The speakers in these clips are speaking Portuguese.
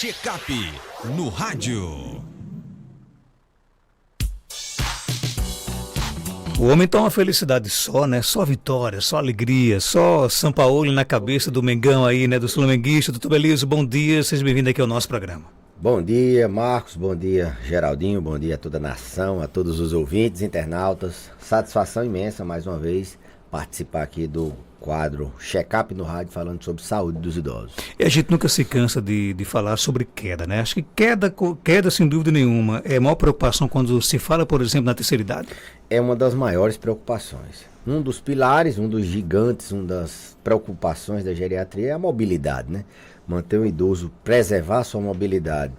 Checkup no rádio. O homem tá uma felicidade só, né? Só vitória, só alegria, só Sampaoli na cabeça do Mengão aí, né? Do flamenguista. Doutor Belísio, bom dia, seja bem-vindo aqui ao nosso programa. Bom dia, Marcos, bom dia, Geraldinho, bom dia a toda a nação, a todos os ouvintes, internautas. Satisfação imensa, mais uma vez, participar aqui do quadro Checkup no rádio, falando sobre saúde dos idosos. E a gente nunca se cansa de falar sobre queda, né? Acho que queda, sem dúvida nenhuma, é a maior preocupação quando se fala, por exemplo, na terceira idade. É uma das maiores preocupações. Um dos pilares, um dos gigantes, uma das preocupações da geriatria é a mobilidade, né? Manter o idoso, preservar sua mobilidade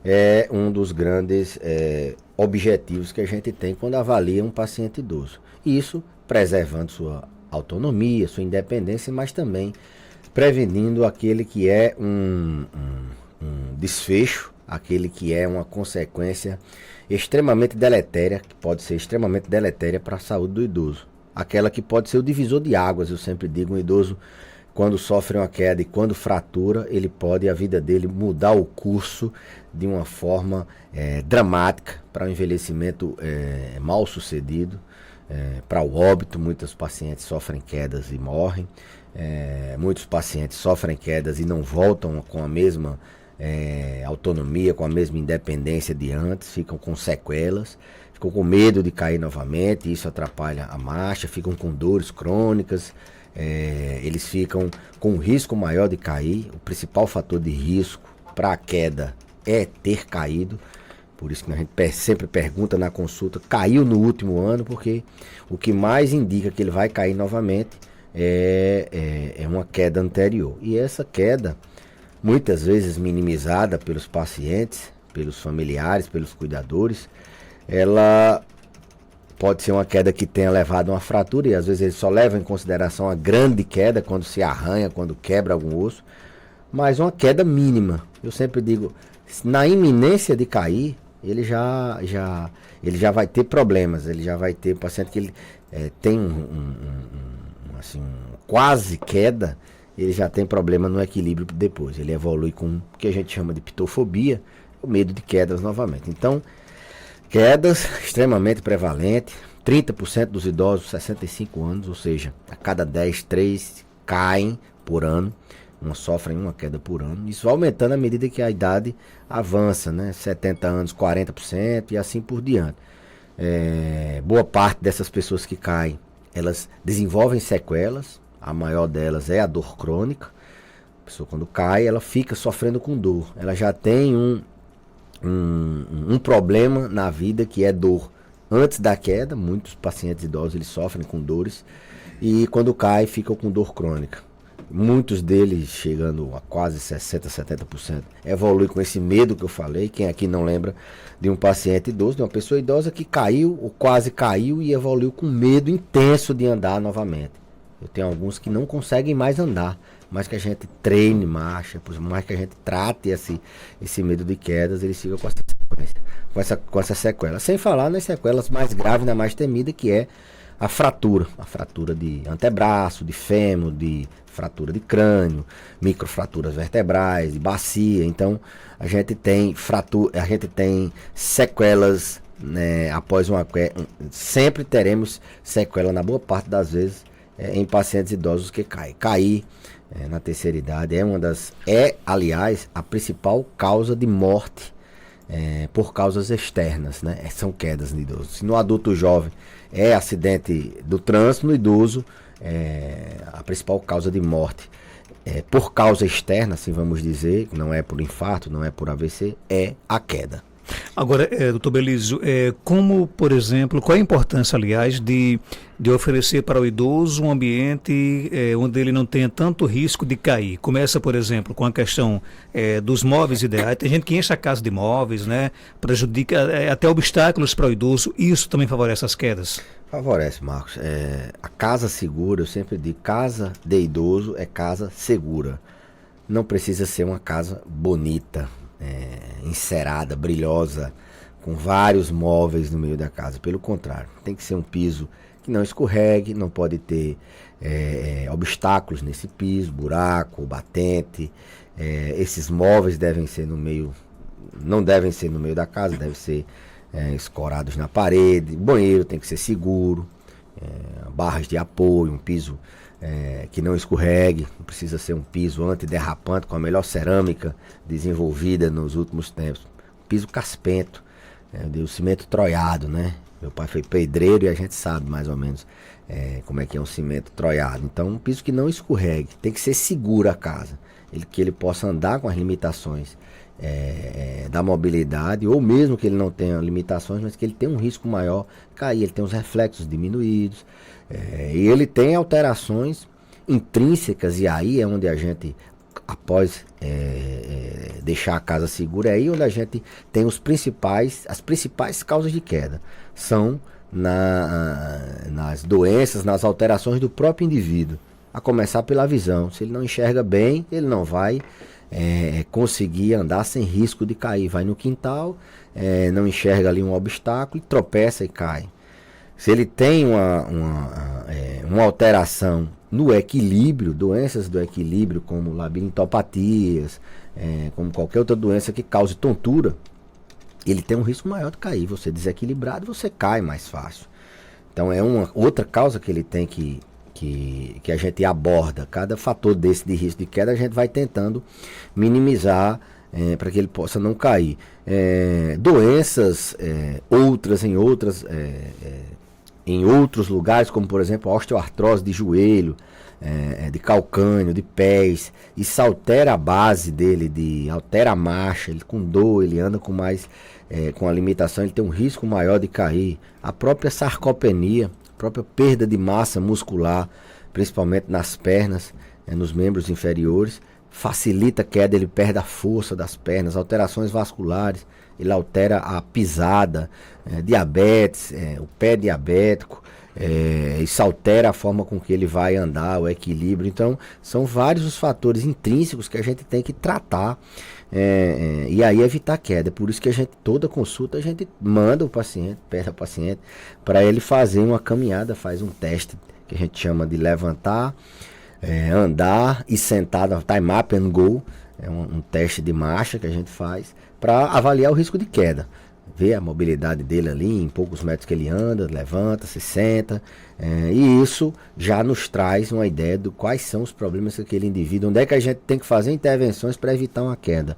é um dos grandes objetivos que a gente tem quando avalia um paciente idoso. Isso preservando sua autonomia, sua independência, mas também prevenindo aquele que é um desfecho, aquele que é uma consequência extremamente deletéria, que pode ser extremamente deletéria para a saúde do idoso. Aquela que pode ser o divisor de águas, eu sempre digo, um idoso quando sofre uma queda e quando fratura, ele pode, a vida dele, mudar o curso de uma forma dramática para o envelhecimento mal sucedido, para o óbito. Muitos pacientes sofrem quedas e morrem, muitos pacientes sofrem quedas e não voltam com a mesma autonomia, com a mesma independência de antes, ficam com sequelas, ficam com medo de cair novamente, isso atrapalha a marcha, ficam com dores crônicas, eles ficam com um risco maior de cair. O principal fator de risco para a queda é ter caído. Por isso que a gente sempre pergunta na consulta, caiu no último ano, porque o que mais indica que ele vai cair novamente é uma queda anterior. E essa queda, muitas vezes minimizada pelos pacientes, pelos familiares, pelos cuidadores, ela pode ser uma queda que tenha levado a uma fratura, e às vezes eles só levam em consideração a grande queda, quando se arranha, quando quebra algum osso, mas uma queda mínima. Eu sempre digo, na iminência de cair, ele já vai ter problemas, ele já vai ter um paciente que ele tem quase queda, ele já tem problema no equilíbrio depois, ele evolui com o que a gente chama de pitofobia, o medo de quedas novamente. Então, quedas extremamente prevalentes, 30% dos idosos 65 anos, ou seja, a cada 10, 3 caem por ano, sofrem uma queda por ano. Isso vai aumentando à medida que a idade avança, né? 70 anos, 40% e assim por diante. Boa parte dessas pessoas que caem, elas desenvolvem sequelas, a maior delas é a dor crônica. A pessoa quando cai, ela fica sofrendo com dor, ela já tem um problema na vida que é dor. Antes da queda, muitos pacientes idosos eles sofrem com dores e quando cai ficam com dor crônica. Muitos deles, chegando a quase 60%, 70%, evolui com esse medo que eu falei. Quem aqui não lembra de um paciente idoso, de uma pessoa idosa que caiu ou quase caiu e evoluiu com medo intenso de andar novamente. Eu tenho alguns que não conseguem mais andar, mas que a gente treine marcha, por mais que a gente trate esse medo de quedas, eles ficam com com essa sequela. Sem falar nas sequelas mais graves, na mais temida, que é a fratura de antebraço, de fêmur, de fratura de crânio, microfraturas vertebrais, de bacia. Então a gente tem sequelas, né, após uma queda. Sempre teremos sequela, na boa parte das vezes, em pacientes idosos que caem. Cair na terceira idade aliás, a principal causa de morte por causas externas, né? São quedas no idoso. Se no adulto jovem é acidente do trânsito, no idoso a principal causa de morte por causa externa, assim vamos dizer, não é por infarto, não é por AVC, é a queda. Agora, doutor Belísio, como, por exemplo, qual é a importância, aliás, de oferecer para o idoso um ambiente onde ele não tenha tanto risco de cair? Começa, por exemplo, com a questão dos móveis ideais. Tem gente que enche a casa de móveis, né? Prejudica até obstáculos para o idoso. Isso também favorece as quedas? Favorece, Marcos. A casa segura, eu sempre digo, casa de idoso é casa segura. Não precisa ser uma casa bonita, encerada, brilhosa, com vários móveis no meio da casa. Pelo contrário, tem que ser um piso que não escorregue, não pode ter obstáculos nesse piso, buraco, batente, Esses móveis devem ser não devem ser no meio da casa, devem ser escorados na parede. Banheiro tem que ser seguro, barras de apoio, um piso que não escorregue, precisa ser um piso antiderrapante com a melhor cerâmica desenvolvida nos últimos tempos. Piso caspento, o cimento troiado, né? Meu pai foi pedreiro e a gente sabe mais ou menos como é que é um cimento troiado. Então, um piso que não escorregue, tem que ser seguro a casa, que ele possa andar com as limitações da mobilidade, ou mesmo que ele não tenha limitações, mas que ele tenha um risco maior de cair, ele tem os reflexos diminuídos, e ele tem alterações intrínsecas, e aí é onde a gente, após deixar a casa segura, é aí onde a gente tem as principais causas de queda, são nas doenças, nas alterações do próprio indivíduo, a começar pela visão. Se ele não enxerga bem, ele não vai conseguir andar sem risco de cair. Vai no quintal, não enxerga ali um obstáculo, e tropeça e cai. Se ele tem uma alteração no equilíbrio, doenças do equilíbrio, como labirintopatias, como qualquer outra doença que cause tontura, ele tem um risco maior de cair. Você desequilibrado, você cai mais fácil. Então é uma outra causa que ele tem que a gente aborda. Cada fator desse de risco de queda a gente vai tentando minimizar para que ele possa não cair. Doenças em outros lugares, como por exemplo a osteoartrose de joelho, de calcânio, de pés, isso altera a base dele, altera a marcha, ele com dor, ele anda com mais, com a limitação, ele tem um risco maior de cair. A própria sarcopenia, a própria perda de massa muscular, principalmente nas pernas, nos membros inferiores, facilita a queda, ele perde a força das pernas, alterações vasculares, ele altera a pisada, diabetes, o pé diabético, isso altera a forma com que ele vai andar, o equilíbrio. Então, são vários os fatores intrínsecos que a gente tem que tratar e aí evitar queda. Por isso que a gente, toda consulta, a gente manda o paciente, pede ao paciente para ele fazer uma caminhada, faz um teste que a gente chama de levantar, andar e sentar, time up and go, um teste de marcha que a gente faz para avaliar o risco de queda, ver a mobilidade dele ali, em poucos metros que ele anda, levanta, se senta, e isso já nos traz uma ideia de quais são os problemas daquele indivíduo, onde é que a gente tem que fazer intervenções para evitar uma queda,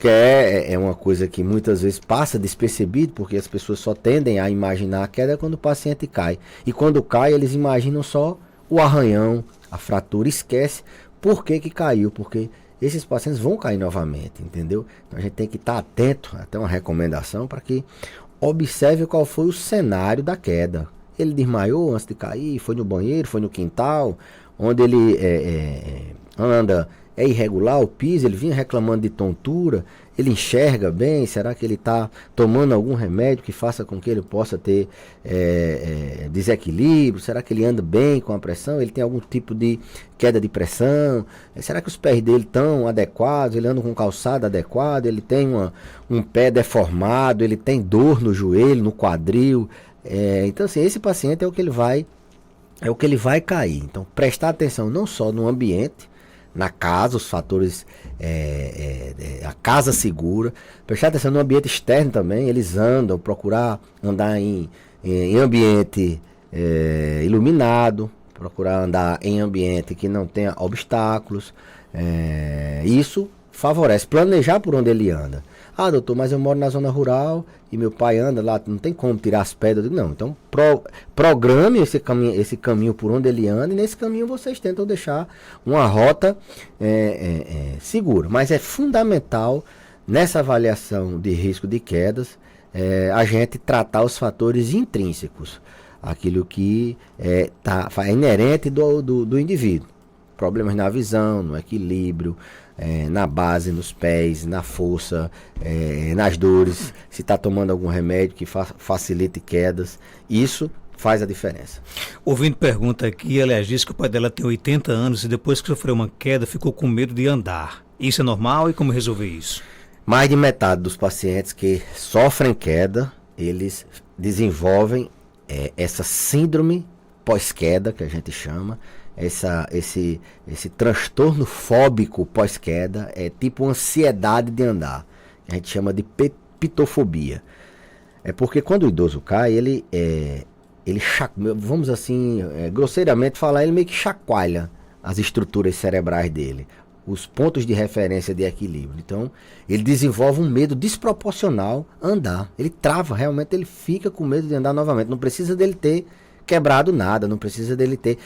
que é uma coisa que muitas vezes passa despercebido, porque as pessoas só tendem a imaginar a queda quando o paciente cai, e quando cai eles imaginam só o arranhão, a fratura, esquece por que caiu, porque esses pacientes vão cair novamente, entendeu? Então a gente tem que estar atento, até uma recomendação, para que observe qual foi o cenário da queda. Ele desmaiou antes de cair, foi no banheiro, foi no quintal, onde ele anda, é irregular o piso, ele vinha reclamando de tontura, ele enxerga bem, será que ele está tomando algum remédio que faça com que ele possa ter desequilíbrio, será que ele anda bem com a pressão, ele tem algum tipo de queda de pressão, será que os pés dele estão adequados, ele anda com calçado adequado, ele tem um pé deformado, ele tem dor no joelho, no quadril, então assim, esse paciente é o que ele vai cair. Então prestar atenção não só no ambiente, na casa, os fatores, a casa segura, prestar atenção no ambiente externo também, eles andam, procurar andar em ambiente iluminado, procurar andar em ambiente que não tenha obstáculos, isso favorece, planejar por onde ele anda. Ah, doutor, mas eu moro na zona rural e meu pai anda lá, não tem como tirar as pedras. Eu digo, não, então programe esse caminho por onde ele anda, e nesse caminho vocês tentam deixar uma rota segura. Mas é fundamental, nessa avaliação de risco de quedas, a gente tratar os fatores intrínsecos, aquilo que é inerente do indivíduo. Problemas na visão, no equilíbrio, na base, nos pés, na força, nas dores, se está tomando algum remédio que facilite quedas, isso faz a diferença. Ouvindo pergunta aqui, aliás, diz que o pai dela tem 80 anos e depois que sofreu uma queda ficou com medo de andar. Isso é normal e como resolver isso? Mais de metade dos pacientes que sofrem queda, eles desenvolvem essa síndrome pós-queda, que a gente chama, esse transtorno fóbico pós-queda, é tipo ansiedade de andar. A gente chama de pitofobia. É porque quando o idoso cai, vamos assim, grosseiramente falar, ele meio que chacoalha as estruturas cerebrais dele, os pontos de referência de equilíbrio. Então, ele desenvolve um medo desproporcional a andar. Ele trava, realmente ele fica com medo de andar novamente. Não precisa dele ter quebrado nada, não precisa dele ter,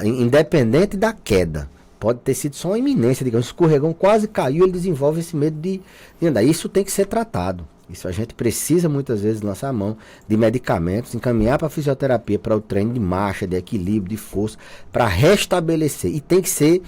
independente da queda. Pode ter sido só uma iminência, digamos, um escorregão quase caiu, ele desenvolve esse medo de andar. Isso tem que ser tratado. Isso a gente precisa muitas vezes lançar mão de medicamentos, encaminhar para a fisioterapia, para o treino de marcha, de equilíbrio, de força, para restabelecer. E tem que ser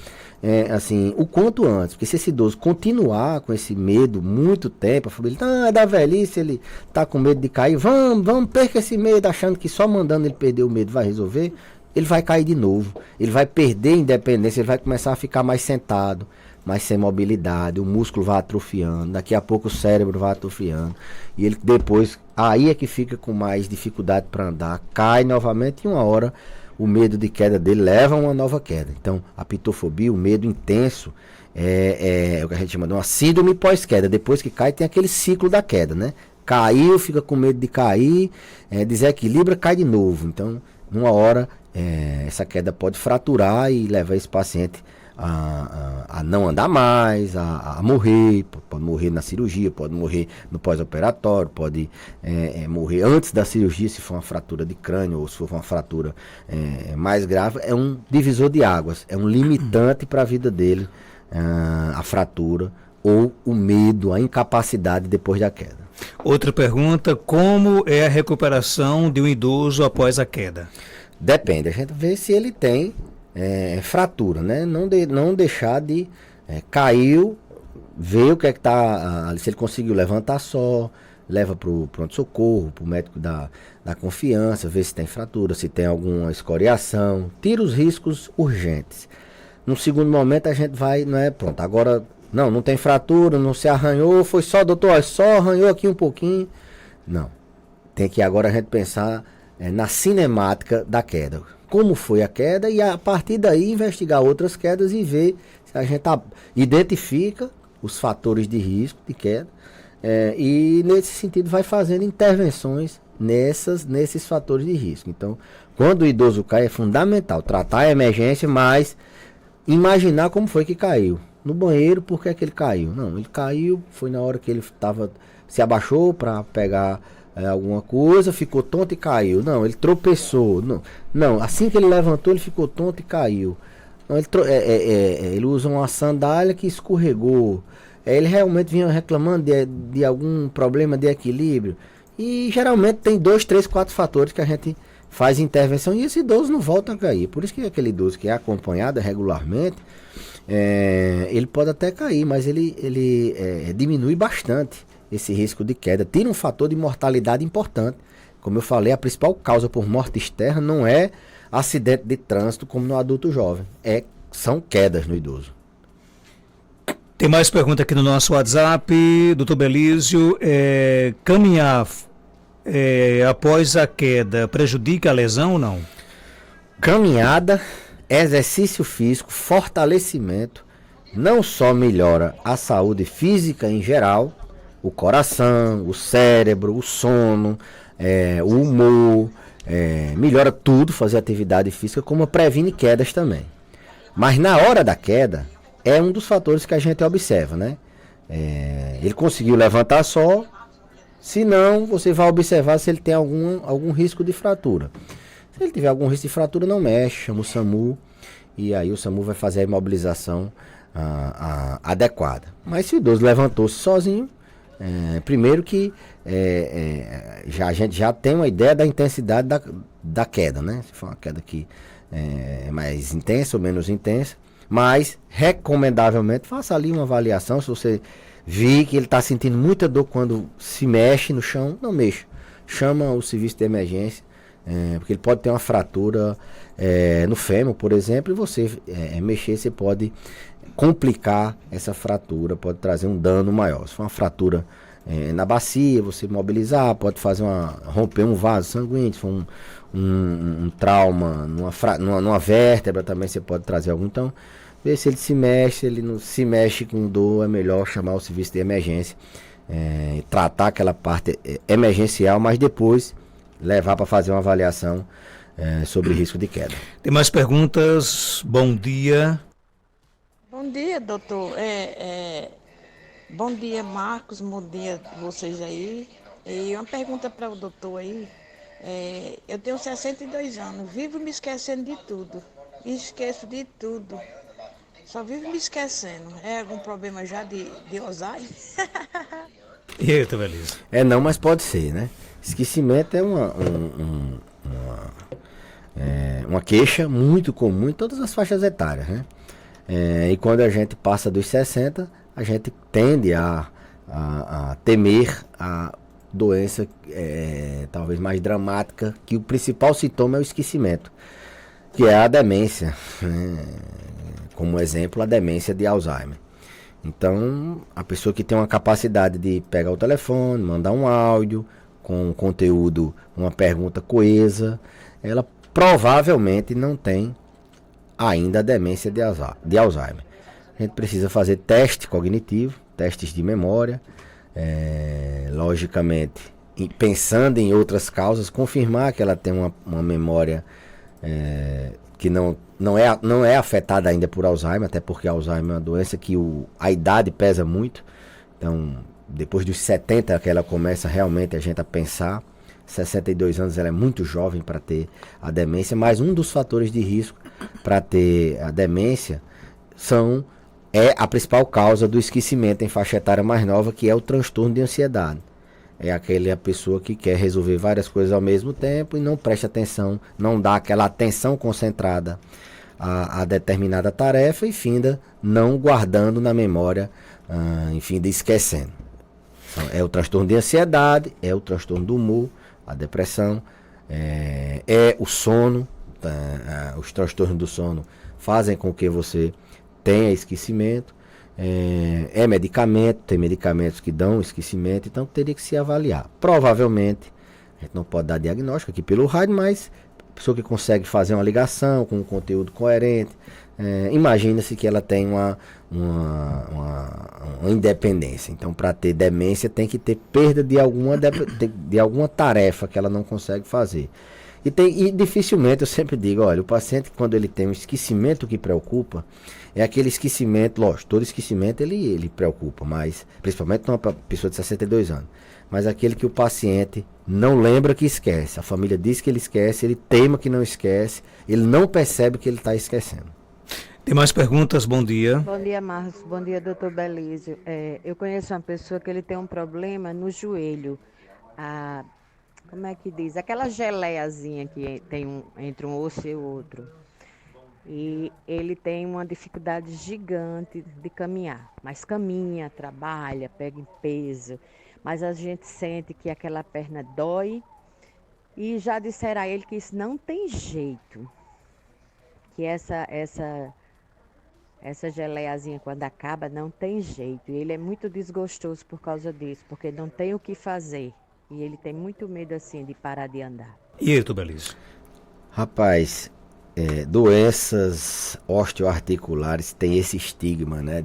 assim, o quanto antes, porque se esse idoso continuar com esse medo muito tempo, a família é da velhice, ele está com medo de cair, vamos, perca esse medo, achando que só mandando ele perder o medo vai resolver, ele vai cair de novo, ele vai perder a independência, ele vai começar a ficar mais sentado, mais sem mobilidade, o músculo vai atrofiando, daqui a pouco o cérebro vai atrofiando, e ele depois, aí é que fica com mais dificuldade para andar, cai novamente e uma hora o medo de queda dele leva a uma nova queda. Então, a pitofobia, o medo intenso, é o que a gente chama de uma síndrome pós-queda. Depois que cai, tem aquele ciclo da queda, né? Caiu, fica com medo de cair, desequilibra, cai de novo. Então, numa hora, essa queda pode fraturar e levar esse paciente a não andar mais, a morrer, pode morrer na cirurgia, pode morrer no pós-operatório, pode morrer antes da cirurgia, se for uma fratura de crânio ou se for uma fratura mais grave. É um divisor de águas, é um limitante para a vida dele, a fratura ou o medo, a incapacidade depois da queda. Outra pergunta, como é a recuperação de um idoso após a queda? Depende, a gente vê se ele tem fratura, né? Não deixar de caiu, ver o que é que tá, se ele conseguiu levantar só, leva para o pronto-socorro, para o médico da confiança, ver se tem fratura, se tem alguma escoriação, tira os riscos urgentes. No segundo momento a gente vai, pronto, agora não tem fratura, não se arranhou, foi só, doutor, só arranhou aqui um pouquinho. Não, tem que agora a gente pensar na cinemática da queda. Como foi a queda e a partir daí investigar outras quedas e ver se a gente identifica os fatores de risco de queda e nesse sentido vai fazendo intervenções nesses fatores de risco. Então, quando o idoso cai é fundamental tratar a emergência, mas imaginar como foi que caiu. No banheiro, por que é que ele caiu? Não, ele caiu, foi na hora que ele se abaixou para pegar alguma coisa, ficou tonto e caiu. Não, ele tropeçou. Não, assim que ele levantou, ele ficou tonto e caiu. Não, ele usa uma sandália que escorregou. Ele realmente vinha reclamando de algum problema de equilíbrio. E geralmente tem 2, 3, 4 fatores que a gente faz intervenção e esse idoso não volta a cair. Por isso que aquele idoso que é acompanhado regularmente, ele pode até cair, mas ele diminui bastante esse risco de queda. Tira um fator de mortalidade importante. Como eu falei, a principal causa por morte externa não é acidente de trânsito como no adulto jovem, são quedas no idoso. Tem mais pergunta aqui no nosso WhatsApp, doutor Belísio. Caminhar após a queda prejudica a lesão ou não? Caminhada, exercício físico, fortalecimento, não só melhora a saúde física em geral, o coração, o cérebro, o sono, o humor, melhora tudo, fazer atividade física, como previne quedas também. Mas na hora da queda, é um dos fatores que a gente observa, né? Ele conseguiu levantar só, se não, você vai observar se ele tem algum risco de fratura. Se ele tiver algum risco de fratura, não mexe, chama o SAMU, e aí o SAMU vai fazer a imobilização adequada. Mas se o idoso levantou-se sozinho, primeiro que a gente já tem uma ideia da intensidade da queda, né? Se for uma queda que é mais intensa ou menos intensa, mas recomendavelmente faça ali uma avaliação. Se você vir que ele está sentindo muita dor quando se mexe no chão, não mexa, chama o serviço de emergência, porque ele pode ter uma fratura no fêmur, por exemplo, e você mexer, você pode complicar essa fratura, pode trazer um dano maior. Se for uma fratura na bacia, você mobilizar, pode fazer romper um vaso sanguíneo, se for um trauma numa vértebra também você pode trazer algum. Então, ver se ele se mexe, se ele não se mexe com dor, é melhor chamar o serviço de emergência, tratar aquela parte emergencial, mas depois levar para fazer uma avaliação sobre risco de queda. Tem mais perguntas? Bom dia. Bom dia, doutor. Bom dia, Marcos. Bom dia a vocês aí. E uma pergunta para o doutor aí. Eu tenho 62 anos, vivo me esquecendo de tudo. Esqueço de tudo. Só vivo me esquecendo. É algum problema já de Alzheimer? Eita, beleza. Não, mas pode ser, né? Esquecimento é uma queixa muito comum em todas as faixas etárias, né? E quando a gente passa dos 60, a gente tende a temer a doença talvez mais dramática, que o principal sintoma é o esquecimento, que é a demência, né? Como exemplo, a demência de Alzheimer. Então, a pessoa que tem uma capacidade de pegar o telefone, mandar um áudio com conteúdo, uma pergunta coesa, ela provavelmente não tem ainda a demência de Alzheimer. A gente precisa fazer teste cognitivo, testes de memória, logicamente, pensando em outras causas, confirmar que ela tem uma memória que não é afetada ainda por Alzheimer, até porque Alzheimer é uma doença que a idade pesa muito. Então, depois dos 70 que ela começa realmente a gente a pensar. 62 anos ela é muito jovem para ter a demência, mas um dos fatores de risco para ter a demência é a principal causa do esquecimento em faixa etária mais nova, que é o transtorno de ansiedade. É a pessoa que quer resolver várias coisas ao mesmo tempo e não presta atenção, não dá aquela atenção concentrada a determinada tarefa e finda não guardando na memória, finda esquecendo. Então, é o transtorno de ansiedade, é o transtorno do humor, a depressão, o sono. Os transtornos do sono fazem com que você tenha esquecimento. Medicamento, tem medicamentos que dão esquecimento, então teria que se avaliar. Provavelmente, a gente não pode dar diagnóstico aqui pelo rádio, mas a pessoa que consegue fazer uma ligação com um conteúdo coerente, imagina-se que ela tem uma independência. Então, para ter demência, tem que ter perda de alguma tarefa que ela não consegue fazer. E dificilmente, eu sempre digo, olha, o paciente, quando ele tem um esquecimento que preocupa, é aquele esquecimento, lógico, todo esquecimento ele preocupa, mas principalmente uma pessoa de 62 anos. Mas aquele que o paciente não lembra que esquece, a família diz que ele esquece, ele teima que não esquece, ele não percebe que ele está esquecendo. Tem mais perguntas? Bom dia. Bom dia, Marcos. Bom dia, doutor Belísio. Eu conheço uma pessoa que ele tem um problema no joelho. Como é que diz? Aquela geleiazinha que tem entre um osso e o outro. E ele tem uma dificuldade gigante de caminhar. Mas caminha, trabalha, pega em peso. Mas a gente sente que aquela perna dói. E já disseram a ele que isso não tem jeito. Que essa geleiazinha, quando acaba, não tem jeito. E ele é muito desgostoso por causa disso, porque não tem o que fazer. E ele tem muito medo, assim, de parar de andar. E aí, Belísio? Rapaz, doenças osteoarticulares têm esse estigma, né?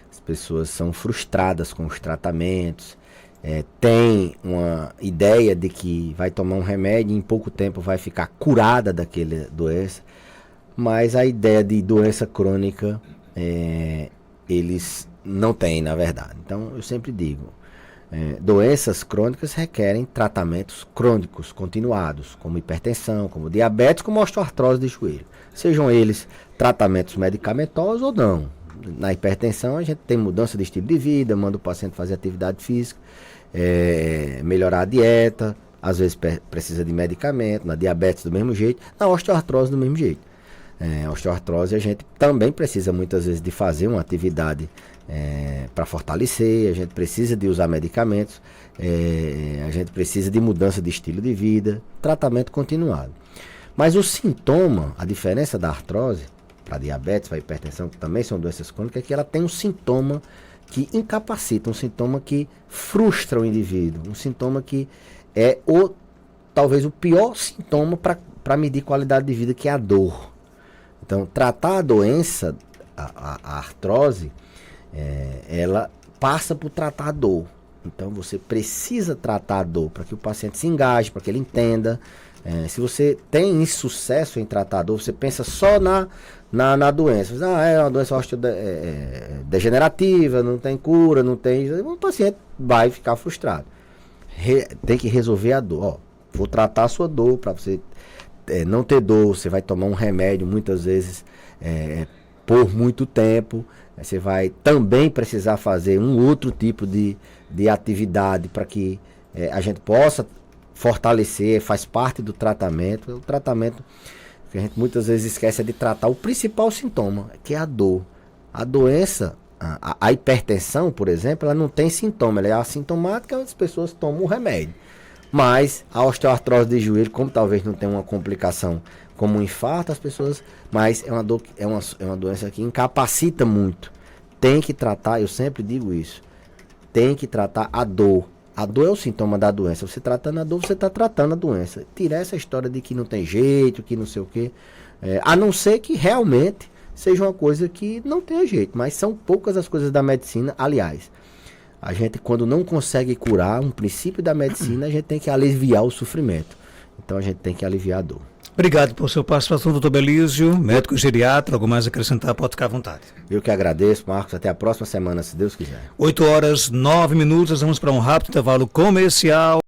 As pessoas são frustradas com os tratamentos, tem uma ideia de que vai tomar um remédio e em pouco tempo vai ficar curada daquela doença. Mas a ideia de doença crônica, eles não têm, na verdade. Então, eu sempre digo, doenças crônicas requerem tratamentos crônicos, continuados, como hipertensão, como diabetes, como osteoartrose de joelho. Sejam eles tratamentos medicamentosos ou não. Na hipertensão, a gente tem mudança de estilo de vida, manda o paciente fazer atividade física, melhorar a dieta, às vezes precisa de medicamento, na diabetes do mesmo jeito, na osteoartrose do mesmo jeito. Osteoartrose a gente também precisa muitas vezes de fazer uma atividade para fortalecer, a gente precisa de usar medicamentos, a gente precisa de mudança de estilo de vida, tratamento continuado. Mas o sintoma, a diferença da artrose para diabetes, para hipertensão, que também são doenças crônicas, é que ela tem um sintoma que incapacita, um sintoma que frustra o indivíduo, um sintoma que é talvez o pior sintoma para medir qualidade de vida, que é a dor. Então, tratar a doença, a artrose, ela passa por tratar a dor. Então, você precisa tratar a dor para que o paciente se engaje, para que ele entenda. Se você tem insucesso em tratar a dor, você pensa só na doença. É uma doença degenerativa, não tem cura, não tem... O paciente vai ficar frustrado. Tem que resolver a dor. Vou tratar a sua dor para você não ter dor. Você vai tomar um remédio, muitas vezes, por muito tempo. Você vai também precisar fazer um outro tipo de atividade para que a gente possa fortalecer, faz parte do tratamento. O tratamento que a gente muitas vezes esquece é de tratar o principal sintoma, que é a dor. A doença, a hipertensão, por exemplo, ela não tem sintoma, ela é assintomática, as pessoas tomam o remédio. Mas a osteoartrose de joelho, como talvez não tenha uma complicação como um infarto, as pessoas... Mas é uma doença que incapacita muito. Tem que tratar, eu sempre digo isso, tem que tratar a dor. A dor é o sintoma da doença. Você tratando a dor, você está tratando a doença. Tirar essa história de que não tem jeito, que não sei o quê. A não ser que realmente seja uma coisa que não tenha jeito. Mas são poucas as coisas da medicina. Aliás, a gente, quando não consegue curar um princípio da medicina, a gente tem que aliviar o sofrimento. Então a gente tem que aliviar a dor. Obrigado por sua participação, doutor Belísio, médico geriatra. Algo mais a acrescentar, pode ficar à vontade. Eu que agradeço, Marcos. Até a próxima semana, se Deus quiser. 8h09, vamos para um rápido intervalo comercial.